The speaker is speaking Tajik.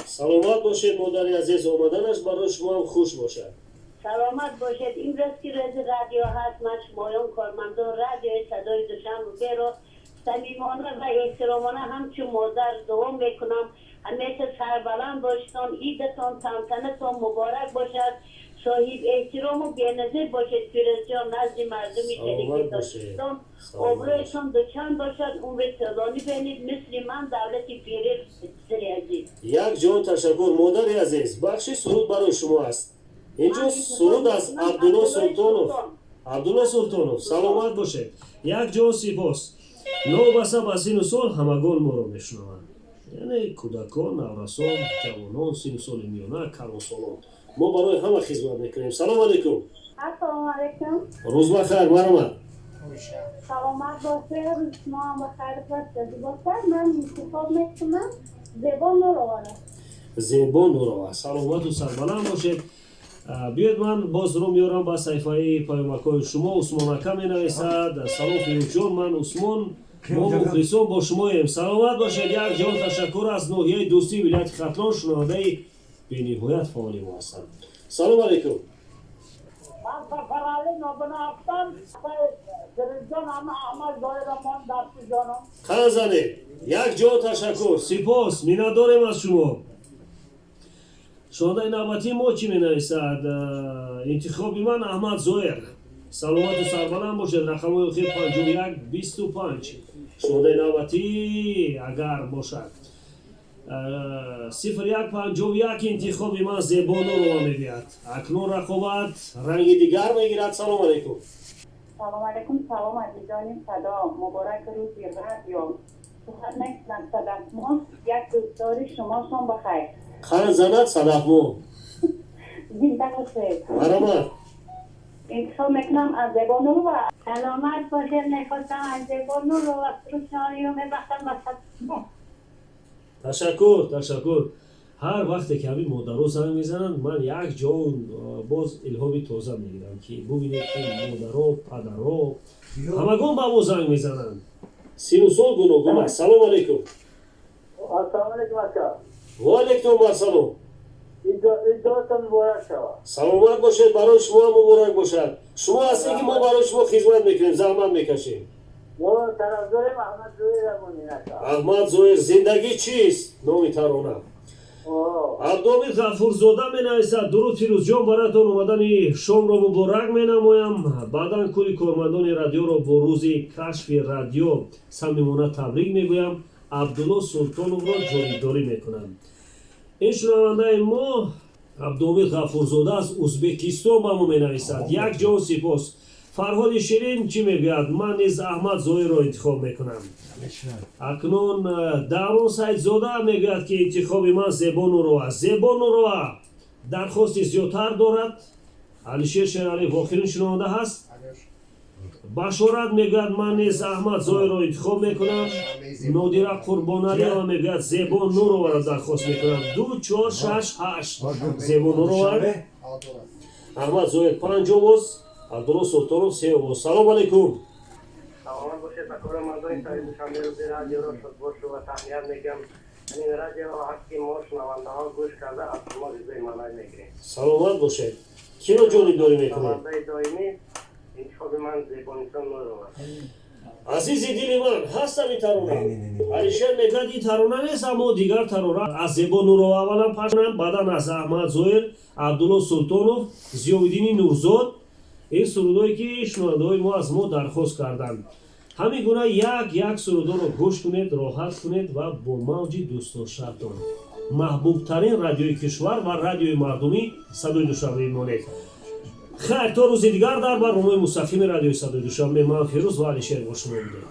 саломат бошед модари азиз, омаданаш барои шумоам хуш бошад. саломат бошед. имрӯз ки рӯзи радио ҳаст, ман шумоён кормандон радиои садои душанберо самимона ва эҳтиромона ҳамчун модар дуо мекунам. ҳамеша сарбаланд бошедон, идатон тантанатон муборак бошад, соҳиб эҳтирому беназир бошед. фирӯзҷон назди мардуми телегидостон обрӯятон дучанд бошад, умри тӯлонӣ бенед, мисли ман давлати пирӣ сири азиз. як ҷон ташаккур модари азиз, бахши суруд барои шумо аст. инҷо суруд аз абдулло султонов. Саломат бошед. як ҷон сипос. новбаса ба сину сол ҳамагон моро мешунаванд, яъне кӯдакон, наврасон, ҷавонон, сину соли миёна, калонсолон. мо барои ҳама хизмат мекунем. салом алайкум. ассалому алайкум. рӯз бахайр. маромад саломат бошед, шумо ҳам бахайр бошед. ман интихоб мекунам зебо нурова. зебо нурова. саломату сарбаланд бошед. биёед ман боз рӯ меорам ба саҳифаи паёмакҳои шумо. усмон ака менависад. салом фирӯзҷон, ман усмон, мо мухлисон бо шумоем. саломат бошед. як ҷон ташаккур аз ноҳияи дӯстии вилояти хатлон, шунавандаи бениҳоят фаъоли мо ҳастанд. салом алайкум. қан занед. як ҷон ташаккур. сипос, миннатдорем аз шумо. шунавандаи навбатии мо чӣ менависад? интихоби ман аҳмад зоир. саломату сарбаланд бошед. рақамҳои охир 5125. шунавандаи навбатӣ агар бошад 0151. интихоби ман зебо нурова мегӯяд. акнун рақобат ранги дигар мегирад. салом алайкум. салом алайкум. салом азизони садо, муборак рӯзи радио. суҳбат мекунам садақмо. як рӯздори шумошон бахайр. қан занад садақмо. зинда бошед. маромад интихоб мекунам аз зебо нурова. саломат бошед. мехостам аз зебо нурова срӯшнониро мебахшам ба садақмо. ташаккур. ҳар вақте ки ҳамин модаро занг мезананд, ман як ҷон боз илҳоми тоза мегирам ки бубинед ки модаро, падаро ҳамагон ба мо занг мезананд. сину сол гуногун аст. салом алайкум. ассалому алайкум ака. ва алайкум ассалом. идоатон муборак шавад. саломат бошед. барои шумо ҳам муборак бошад. шумо ҳастед ки мо барои шумо хизмат мекунем, заҳмат мекашем. мо тарафдорем аҳмад зоирамонем ака. аҳмад зоир. зиндагӣ чист? номи тарона. абдомир ғафурзода менависад. дуруд фирӯзҷон, бароятон омадани шомро муборак менамоям. баъдан кули кормандони радиоро бо рӯзи кашфи радио самимона табрик мегӯям. абдулло султоновро ҷонибдорӣ мекунам. ин шунавандаи мо абдомир ғафурзода аз узбекистон ба мо менависад. як ҷон сипос. фарҳоди ширин чӣ мегӯяд? ман низ аҳмад зоирро интихоб мекунам. акнун даврон саидзода мегӯяд ки интихоби ман зебо нурова. зебо нурова дархости зиёдтар дорад. алишер шералиев охирин шунаванда ҳаст. башорат мегӯяд ман низ аҳмад зоирро интихоб мекунам. нодира қурбоналиева мегӯяд зебо нуроваро дархост мекунам. 2468 зебо нурова. аҳмад зоир 5 овоз, абдулло султонов 3 овоз. салом алайкум. саломат бошед. ба кормандони сари душанбе рӯзи радиоро шодбошу ва таҳният мегӯям. ин радиоро ҳаст ки мо шунавандаҳо гӯш карда аз шумо ризои малай мегирем. саломат бошед. киро ҷонибдорӣ мекунед? шунавандаи доимӣ интихоби ман зебонисон нурова. азизи дили ман, ҳастам ин тарона. алишер мегӯяд ин тарона нест, аммо дигар тарона аз зебо нурова аввалан паш кунанд, баъдан аз аҳмад зоир, абдулло султонов, зиёиддини нурзод. ин сурудое ки шунавандаҳои мо аз мо дархост карданд. ҳамин гуна як сурудоро гӯш кунед, роҳат кунед ва бо мавҷи дӯстдоштаатон маҳбубтарин радиои кишвар ва радиои мардумӣ садои душанбе монед. хайр, то рӯзи дигар дар барномаи мустақими радиои садои душанбе ман фирӯз ва алишер бо шумо будем.